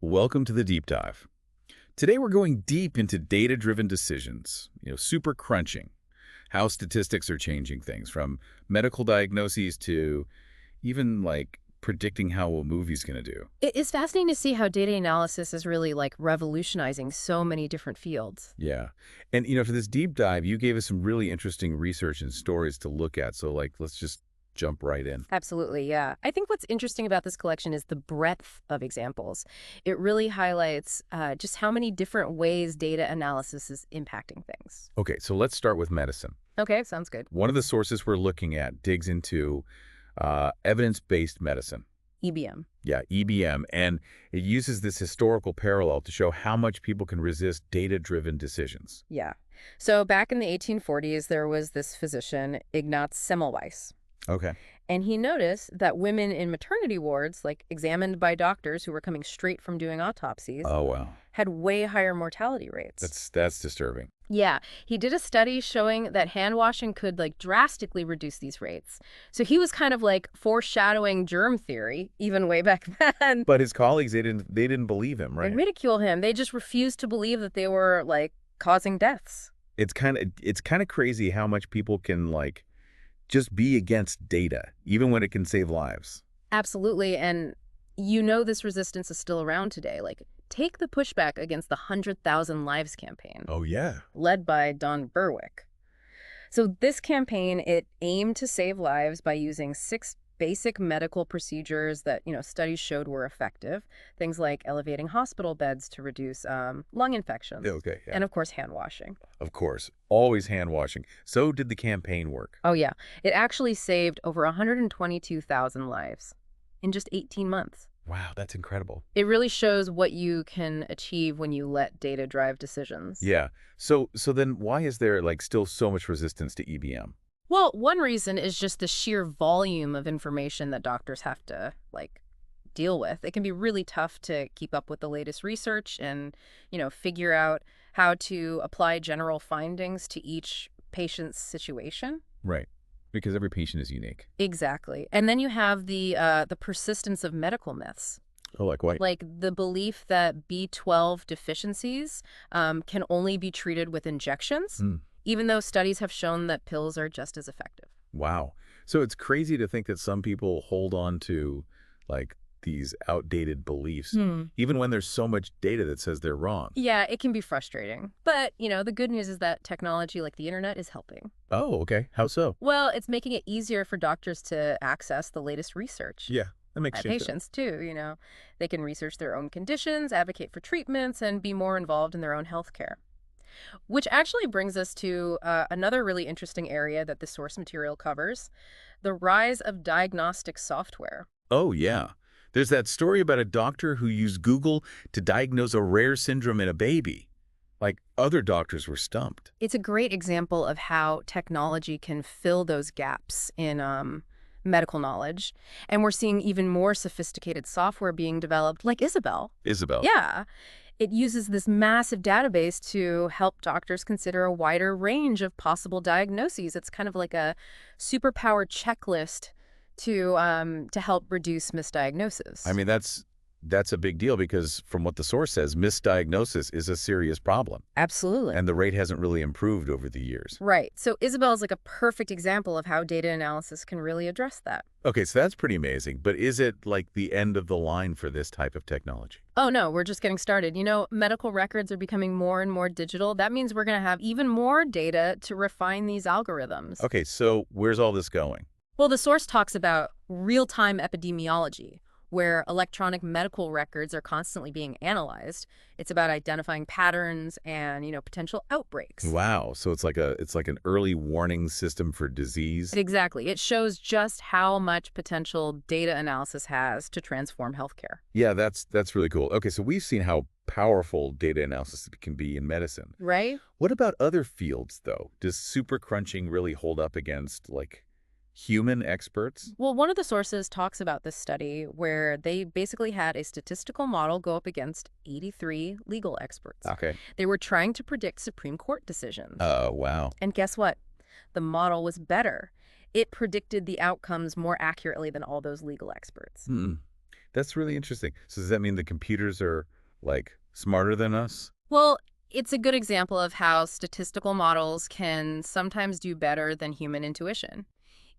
Welcome to the deep dive. Today we're going deep into data-driven decisions, super crunching, how statistics are changing things from medical diagnoses to even like predicting how a movie's going to do. It is fascinating to see how data analysis is really like revolutionizing so many different fields. Yeah. And for this deep dive, you gave us some really interesting research and stories to look at. So let's just jump right in. Absolutely, yeah. I think what's interesting about this collection is the breadth of examples. It really highlights just how many different ways data analysis is impacting things. Okay, so let's start with medicine. Okay, sounds good. One of the sources we're looking at digs into evidence-based medicine. EBM. Yeah, EBM, and it uses this historical parallel to show how much people can resist data-driven decisions. Yeah. So back in the 1840s, there was this physician, Ignaz Semmelweis. Okay. And he noticed that women in maternity wards, like examined by doctors who were coming straight from doing autopsies, Oh, wow. had way higher mortality rates. That's disturbing. Yeah, he did a study showing that hand washing could like drastically reduce these rates. So he was kind of like foreshadowing germ theory, even way back then. But his colleagues, they didn't believe him, They right? ridicule him. They just refused to believe that they were like causing deaths. It's kind of crazy how much people can like just be against data, even when it can save lives. Absolutely. And this resistance is still around today. Like, take the pushback against the 100,000 Lives campaign, Oh, yeah. led by Don Berwick. So this campaign, it aimed to save lives by using 6 basic medical procedures that, studies showed were effective. Things like elevating hospital beds to reduce lung infections. Okay, yeah. And, of course, hand washing. Of course, always hand washing. So did the campaign work? Oh, yeah. It actually saved over 122,000 lives in just 18 months. Wow, that's incredible. It really shows what you can achieve when you let data drive decisions. Yeah. So then why is there like still so much resistance to EBM? Well, one reason is just the sheer volume of information that doctors have to, deal with. It can be really tough to keep up with the latest research and, figure out how to apply general findings to each patient's situation. Right. Because every patient is unique. Exactly. And then you have the persistence of medical myths, Oh, like what? like the belief that B12 deficiencies can only be treated with injections, even though studies have shown that pills are just as effective. Wow. So it's crazy to think that some people hold on to like these outdated beliefs, even when there's so much data that says they're wrong. Yeah, it can be frustrating. But, the good news is that technology like the internet is helping. Oh, okay. How so? Well, it's making it easier for doctors to access the latest research. Yeah, that makes sense. Patients, too. They can research their own conditions, advocate for treatments, and be more involved in their own health care. Which actually brings us to another really interesting area that the source material covers, the rise of diagnostic software. Oh, yeah. There's that story about a doctor who used Google to diagnose a rare syndrome in a baby. Like, other doctors were stumped. It's a great example of how technology can fill those gaps in medical knowledge. And we're seeing even more sophisticated software being developed, like Isabel. Isabel. Yeah. It uses this massive database to help doctors consider a wider range of possible diagnoses. It's kind of like a superpowered checklist to help reduce misdiagnosis. I mean, that's a big deal because from what the source says, misdiagnosis is a serious problem. Absolutely. And the rate hasn't really improved over the years. Right. So Isabel is like a perfect example of how data analysis can really address that. Okay, so that's pretty amazing. But is it like the end of the line for this type of technology? Oh, no, we're just getting started. Medical records are becoming more and more digital. That means we're going to have even more data to refine these algorithms. Okay, so where's all this going? Well, the source talks about real-time epidemiology, where electronic medical records are constantly being analyzed. It's about identifying patterns and, potential outbreaks. Wow, so it's like an early warning system for disease. Exactly. It shows just how much potential data analysis has to transform healthcare. Yeah, that's really cool. Okay, so we've seen how powerful data analysis can be in medicine. Right? What about other fields, though? Does super crunching really hold up against, like, human experts? Well, one of the sources talks about this study where they basically had a statistical model go up against 83 legal experts. Okay. They were trying to predict Supreme Court decisions. Oh, wow. And guess what? The model was better. It predicted the outcomes more accurately than all those legal experts. That's really interesting. So does that mean the computers are, like, smarter than us? Well, it's a good example of how statistical models can sometimes do better than human intuition,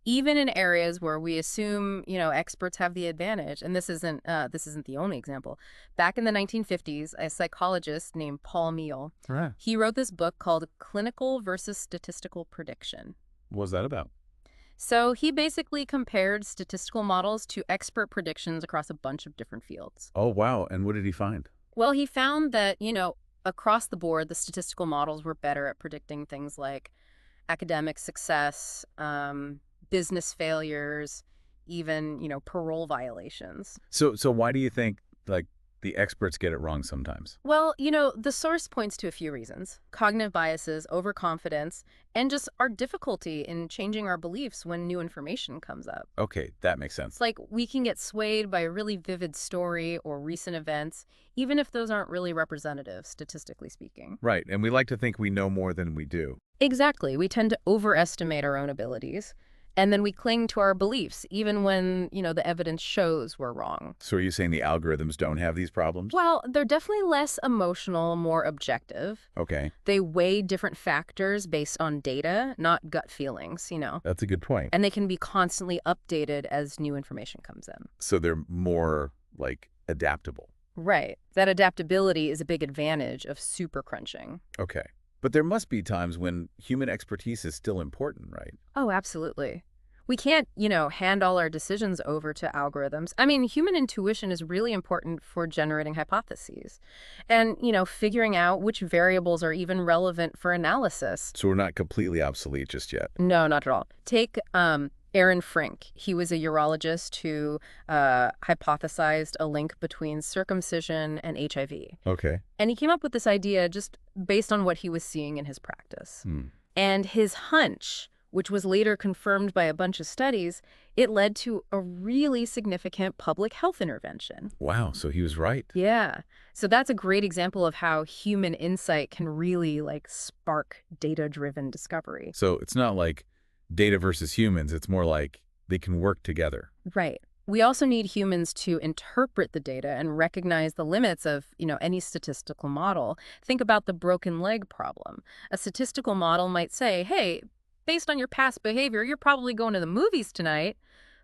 even in areas where we assume, experts have the advantage. And this isn't the only example. Back in the 1950s, a psychologist named Paul Meehl, Right. he wrote this book called Clinical versus Statistical Prediction. What was that about? So he basically compared statistical models to expert predictions across a bunch of different fields. Oh, wow. And what did he find? Well, he found that, across the board, the statistical models were better at predicting things like academic success, business failures, even, parole violations. So why do you think, like, the experts get it wrong sometimes? Well, the source points to a few reasons: cognitive biases, overconfidence, and just our difficulty in changing our beliefs when new information comes up. Okay, that makes It's sense. like we can get swayed by a really vivid story or recent events, even if those aren't really representative, statistically speaking. Right, and we like to think we know more than we do. Exactly. We tend to overestimate our own abilities, and then we cling to our beliefs, even when, the evidence shows we're wrong. So are you saying the algorithms don't have these problems? Well, they're definitely less emotional, more objective. Okay, They weigh different factors based on data, not gut feelings. that's a good point. And they can be constantly updated as new information comes in. So they're more, like, adaptable. Right. That adaptability is a big advantage of super crunching. Okay. But there must be times when human expertise is still important, right? Oh, absolutely. We can't, hand all our decisions over to algorithms. I mean, human intuition is really important for generating hypotheses and, figuring out which variables are even relevant for analysis. So we're not completely obsolete just yet. No, not at all. Take Aaron Frink. He was a urologist who hypothesized a link between circumcision and HIV. Okay. And he came up with this idea just based on what he was seeing in his practice. Hmm. And his hunch, which was later confirmed by a bunch of studies, it led to a really significant public health intervention. Wow, so he was right. Yeah. So that's a great example of how human insight can really spark data-driven discovery. So it's not like data versus humans. It's more like they can work together. Right. We also need humans to interpret the data and recognize the limits of, any statistical model. Think about the broken leg problem. A statistical model might say, hey, based on your past behavior, you're probably going to the movies tonight,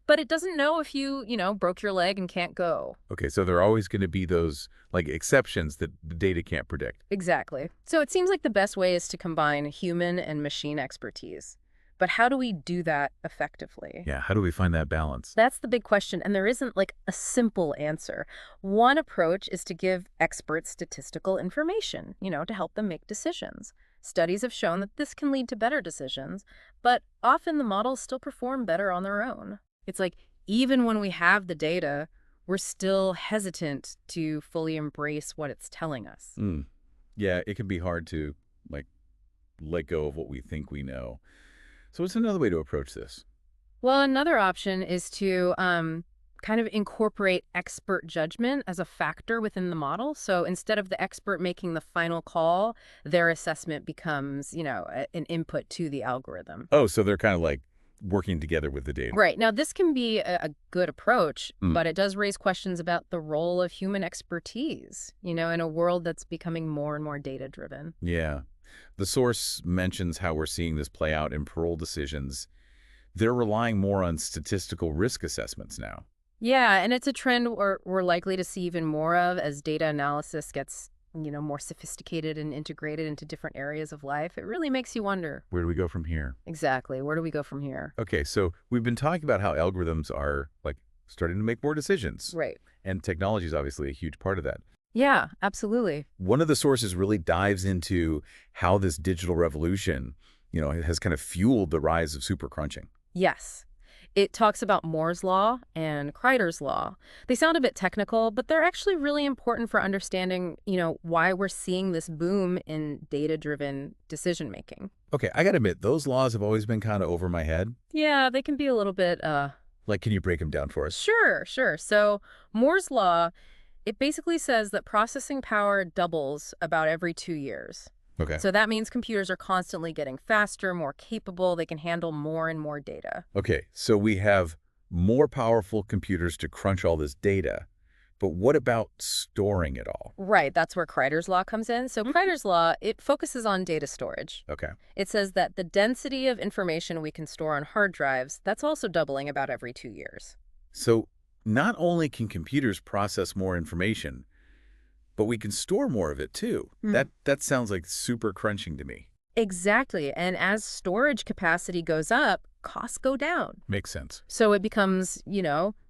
but it doesn't know if you, broke your leg and can't go. Okay, so there are always going to be those, like, exceptions that the data can't predict. Exactly. So it seems like the best way is to combine human and machine expertise. But how do we do that effectively? Yeah, how do we find that balance? That's the big question, and there isn't a simple answer. One approach is to give experts statistical information, to help them make decisions. Studies have shown that this can lead to better decisions, but often the models still perform better on their own. It's like even when we have the data, we're still hesitant to fully embrace what it's telling us. Mm. Yeah, it can be hard to, like, let go of what we think we know. So what's another way to approach this? Well, another option is to kind of incorporate expert judgment as a factor within the model. So instead of the expert making the final call, their assessment becomes, an input to the algorithm. Oh, so they're kind of like working together with the data. Right. Now, this can be a good approach, Mm. but it does raise questions about the role of human expertise, in a world that's becoming more and more data-driven. Yeah. The source mentions how we're seeing this play out in parole decisions. They're relying more on statistical risk assessments now. Yeah, and it's a trend we're likely to see even more of as data analysis gets, more sophisticated and integrated into different areas of life. It really makes you wonder. Where do we go from here? Exactly. Where do we go from here? Okay, so we've been talking about how algorithms are, like, starting to make more decisions. Right. And technology is obviously a huge part of that. Yeah, absolutely. One of the sources really dives into how this digital revolution, has kind of fueled the rise of super crunching. Yes. It talks about Moore's law and Kreider's law. They sound a bit technical, but they're actually really important for understanding, why we're seeing this boom in data-driven decision-making. Okay, I gotta admit, those laws have always been kind of over my head. Yeah, they can be a little bit, Like, can you break them down for us? Sure. So Moore's law, it basically says that processing power doubles about every 2 years. Okay. So that means computers are constantly getting faster, more capable. They can handle more and more data. Okay, so we have more powerful computers to crunch all this data. But what about storing it all? Right, that's where Kreider's law comes in. So Kreider's law, it focuses on data storage. Okay. It says that the density of information we can store on hard drives, that's also doubling about every 2 years. So not only can computers process more information, but we can store more of it too. That sounds like super crunching to me. Exactly. And as storage capacity goes up, costs go down. Makes sense. So it becomes,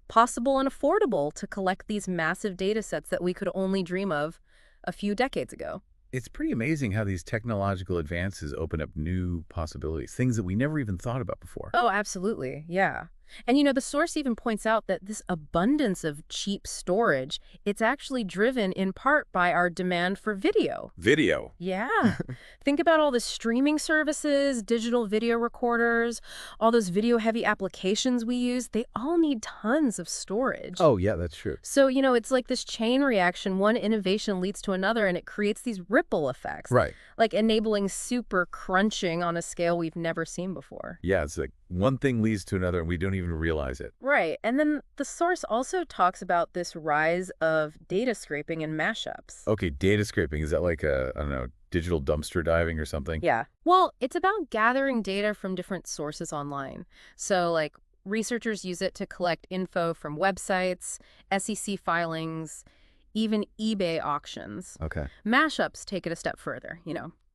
possible and affordable to collect these massive data sets that we could only dream of a few decades ago. It's pretty amazing how these technological advances open up new possibilities, things that we never even thought about before. Oh, absolutely. Yeah. And the source even points out that this abundance of cheap storage, it's actually driven in part by our demand for video. Video. Yeah. Think about all the streaming services, digital video recorders, all those video-heavy applications we use. They all need tons of storage. Oh, yeah, that's true. So, it's like this chain reaction. One innovation leads to another, and it creates these ripple effects. Right. Like enabling super crunching on a scale we've never seen before. Yeah, it's like one thing leads to another, and we don't even realize it. Right. And then the source also talks about this rise of data scraping and mashups. Okay, data scraping. Is that like I don't know, digital dumpster diving or something? Yeah. Well, it's about gathering data from different sources online. So, like, researchers use it to collect info from websites, SEC filings, even eBay auctions. Okay. Mashups take it a step further,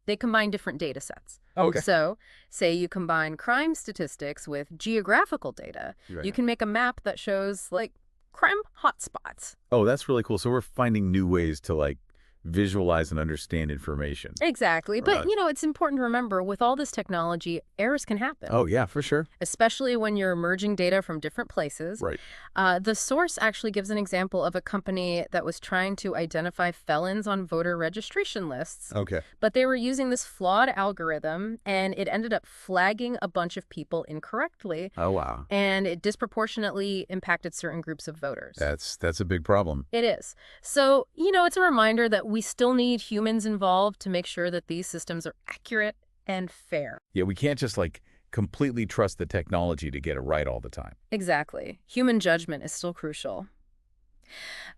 They combine different data sets. Oh, okay. So, say you combine crime statistics with geographical data, Right. you can make a map that shows, like, crime hotspots. Oh, that's really cool. So we're finding new ways to, like, visualize and understand information. Exactly. But, Right. it's important to remember, with all this technology, errors can happen. Oh, yeah, for sure. Especially when you're merging data from different places. Right. The source actually gives an example of a company that was trying to identify felons on voter registration lists. Okay. But they were using this flawed algorithm, and it ended up flagging a bunch of people incorrectly, Oh, wow. and it disproportionately impacted certain groups of voters. That's a big problem. It is. So, it's a reminder that we still need humans involved to make sure that these systems are accurate and fair. Yeah, we can't just, like, completely trust the technology to get it right all the time. Exactly. Human judgment is still crucial.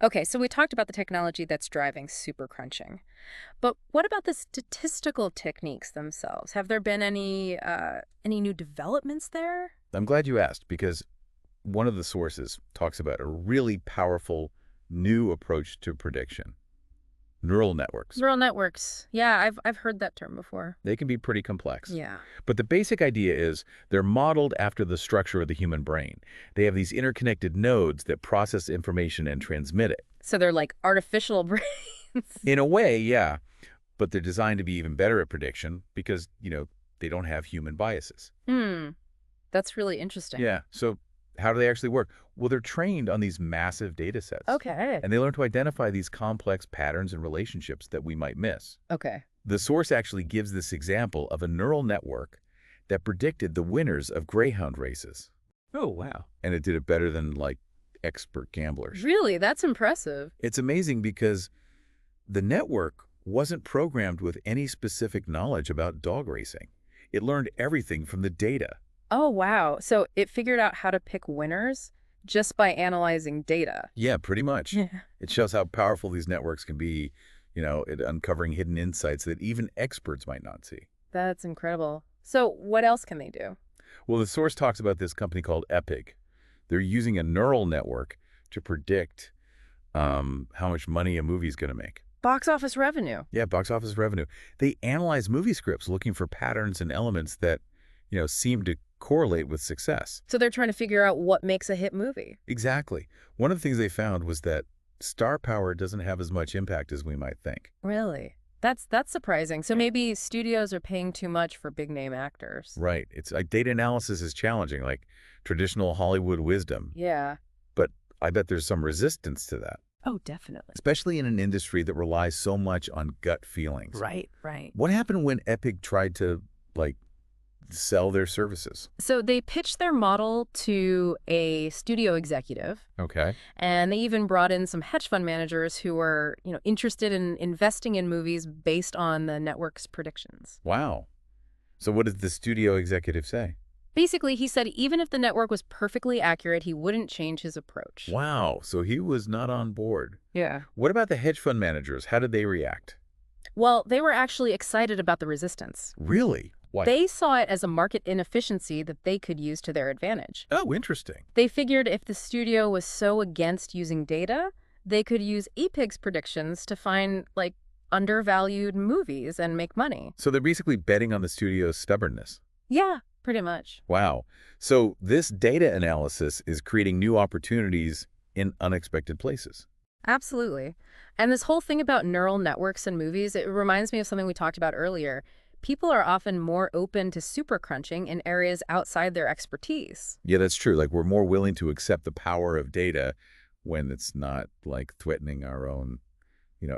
Okay, so we talked about the technology that's driving super crunching. But what about the statistical techniques themselves? Have there been any new developments there? I'm glad you asked, because one of the sources talks about a really powerful new approach to prediction. Neural networks. Neural networks. Yeah, I've heard that term before. They can be pretty complex. Yeah. But the basic idea is they're modeled after the structure of the human brain. They have these interconnected nodes that process information and transmit it. So they're like artificial brains. In a way, yeah. But they're designed to be even better at prediction because, they don't have human biases. That's really interesting. Yeah. So how do they actually work? Well, they're trained on these massive data sets. Okay. And they learn to identify these complex patterns and relationships that we might miss. Okay. The source actually gives this example of a neural network that predicted the winners of greyhound races. Oh, wow. And it did it better than, like, expert gamblers. Really? That's impressive. It's amazing because the network wasn't programmed with any specific knowledge about dog racing. It learned everything from the data. Oh, wow. So it figured out how to pick winners just by analyzing data. Yeah, pretty much. Yeah. It shows how powerful these networks can be, at uncovering hidden insights that even experts might not see. That's incredible. So what else can they do? Well, the source talks about this company called Epic. They're using a neural network to predict how much money a movie's going to make. Box office revenue. Yeah, box office revenue. They analyze movie scripts looking for patterns and elements that, seem to correlate with success. So they're trying to figure out what makes a hit movie. Exactly. One of the things they found was that star power doesn't have as much impact as we might think. Really? That's surprising. So maybe studios are paying too much for big-name actors. Right. It's like data analysis is challenging, like traditional Hollywood wisdom. Yeah. But I bet there's some resistance to that, Oh, definitely. especially in an industry that relies so much on gut feelings. Right. What happened when Epic tried to, sell their services? So they pitched their model to a studio executive, Okay. and they even brought in some hedge fund managers who were, interested in investing in movies based on the network's predictions. Wow. So what did the studio executive say? Basically, he said even if the network was perfectly accurate, he wouldn't change his approach. Wow, so he was not on board. Yeah. What about the hedge fund managers? How did they react? Well, they were actually excited about the resistance. Really? Why? They saw it as a market inefficiency that they could use to their advantage. Oh, interesting. They figured if the studio was so against using data, they could use EPIG's predictions to find, like, undervalued movies and make money. So they're basically betting on the studio's stubbornness. Yeah, pretty much. Wow. So this data analysis is creating new opportunities in unexpected places. Absolutely. And this whole thing about neural networks and movies, it reminds me of something we talked about earlier. People are often more open to super crunching in areas outside their expertise. Yeah, that's true. Like we're more willing to accept the power of data when it's not like threatening our own,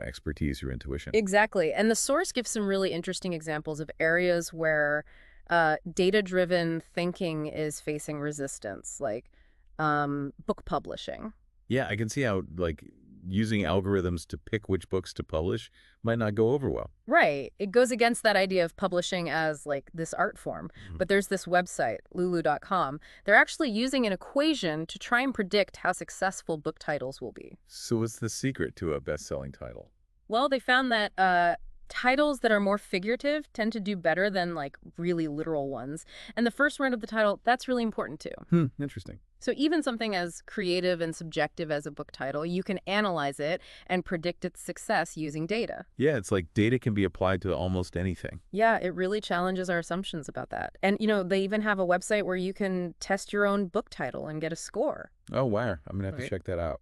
expertise or intuition. Exactly. And the source gives some really interesting examples of areas where data-driven thinking is facing resistance, like book publishing. Yeah, I can see how like using algorithms to pick which books to publish might not go over well. Right. It goes against that idea of publishing as like this art form. But there's this website, lulu.com. They're actually using an equation to try and predict how successful book titles will be. So what's the secret to a best-selling title? Well, they found that titles that are more figurative tend to do better than like really literal ones. And the first word of the title, that's really important too. Interesting. So even something as creative and subjective as a book title, you can analyze it and predict its success using data. Yeah, it's like data can be applied to almost anything. Yeah, it really challenges our assumptions about that. And, they even have a website where you can test your own book title and get a score. Oh, wow. I'm going to have to check that out.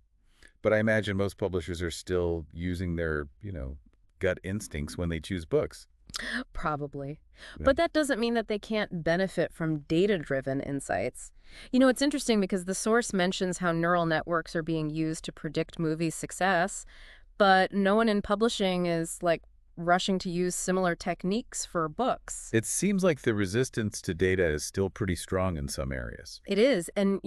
But I imagine most publishers are still using their, gut instincts when they choose books. Probably. Yeah. But that doesn't mean that they can't benefit from data-driven insights. It's interesting because the source mentions how neural networks are being used to predict movies' success, but no one in publishing is, like, rushing to use similar techniques for books. It seems like the resistance to data is still pretty strong in some areas. It is. And,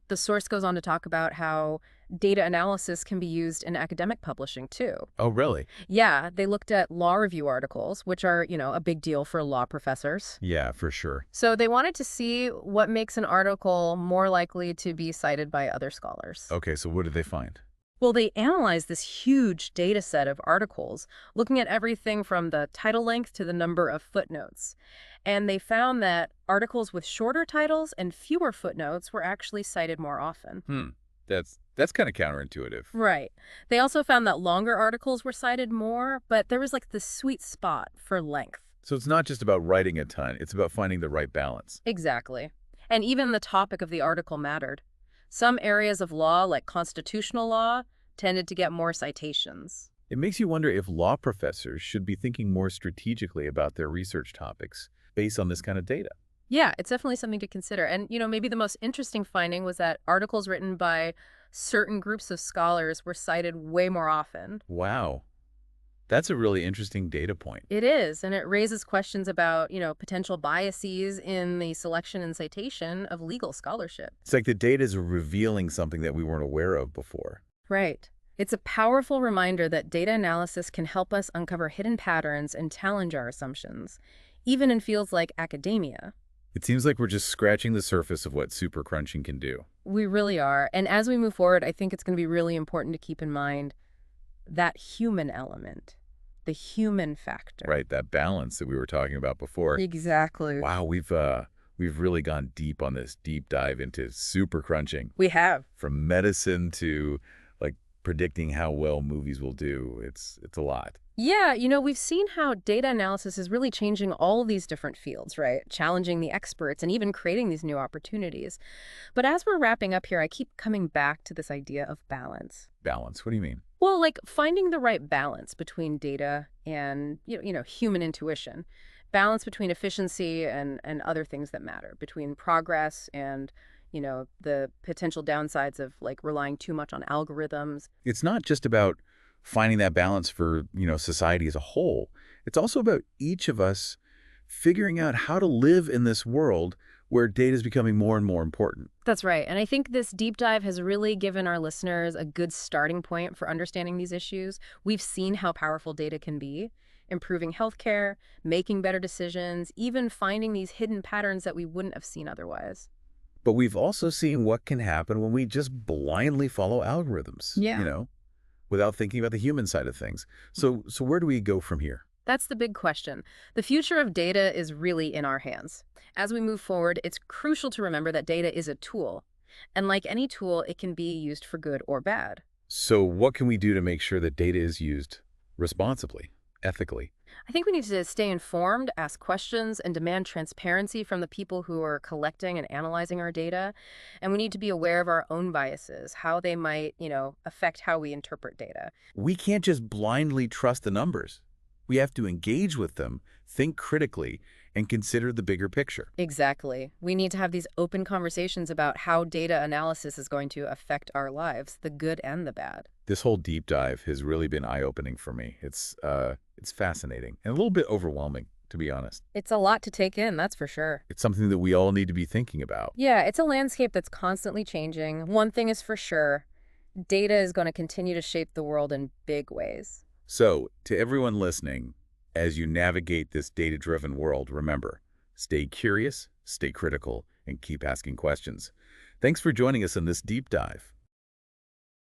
the source goes on to talk about how data analysis can be used in academic publishing, too. Oh, really? Yeah, they looked at law review articles, which are, a big deal for law professors. Yeah, for sure. So they wanted to see what makes an article more likely to be cited by other scholars. Okay, so what did they find? Well, they analyzed this huge data set of articles, looking at everything from the title length to the number of footnotes. And they found that articles with shorter titles and fewer footnotes were actually cited more often. That's kind of counterintuitive. Right. They also found that longer articles were cited more, but there was like this sweet spot for length. So it's not just about writing a ton, it's about finding the right balance. Exactly. And even the topic of the article mattered. Some areas of law, like constitutional law, tended to get more citations. It makes you wonder if law professors should be thinking more strategically about their research topics based on this kind of data. Yeah, it's definitely something to consider. And, maybe the most interesting finding was that articles written by certain groups of scholars were cited way more often. Wow. That's a really interesting data point. It is, and it raises questions about, potential biases in the selection and citation of legal scholarship. It's like the data is revealing something that we weren't aware of before. Right. It's a powerful reminder that data analysis can help us uncover hidden patterns and challenge our assumptions, even in fields like academia. It seems like we're just scratching the surface of what super crunching can do. We really are. And as we move forward, I think it's going to be really important to keep in mind that human element, the human factor. Right, that balance that we were talking about before. Exactly. Wow, we've really gone deep on this deep dive into super crunching. We have. From medicine to like predicting how well movies will do. It's a lot. Yeah, we've seen how data analysis is really changing all these different fields, right? Challenging the experts and even creating these new opportunities. But as we're wrapping up here, I keep coming back to this idea of balance. Balance, what do you mean? Well, like finding the right balance between data and, human intuition. Balance between efficiency and other things that matter, between progress and, the potential downsides of like relying too much on algorithms. It's not just about finding that balance for, society as a whole. It's also about each of us figuring out how to live in this world where data is becoming more and more important. That's right. And I think this deep dive has really given our listeners a good starting point for understanding these issues. We've seen how powerful data can be, improving healthcare, making better decisions, even finding these hidden patterns that we wouldn't have seen otherwise. But we've also seen what can happen when we just blindly follow algorithms, Yeah. without thinking about the human side of things. So where do we go from here? That's the big question. The future of data is really in our hands. As we move forward, it's crucial to remember that data is a tool. And like any tool, it can be used for good or bad. So what can we do to make sure that data is used responsibly, ethically? I think we need to stay informed, ask questions, and demand transparency from the people who are collecting and analyzing our data. And we need to be aware of our own biases, how they might, affect how we interpret data. We can't just blindly trust the numbers. We have to engage with them, think critically, and consider the bigger picture. Exactly. We need to have these open conversations about how data analysis is going to affect our lives, the good and the bad. This whole deep dive has really been eye-opening for me. It's fascinating and a little bit overwhelming, to be honest. It's a lot to take in, that's for sure. It's something that we all need to be thinking about. Yeah, it's a landscape that's constantly changing. One thing is for sure, data is going to continue to shape the world in big ways. So, to everyone listening, as you navigate this data-driven world, remember, stay curious, stay critical, and keep asking questions. Thanks for joining us in this deep dive.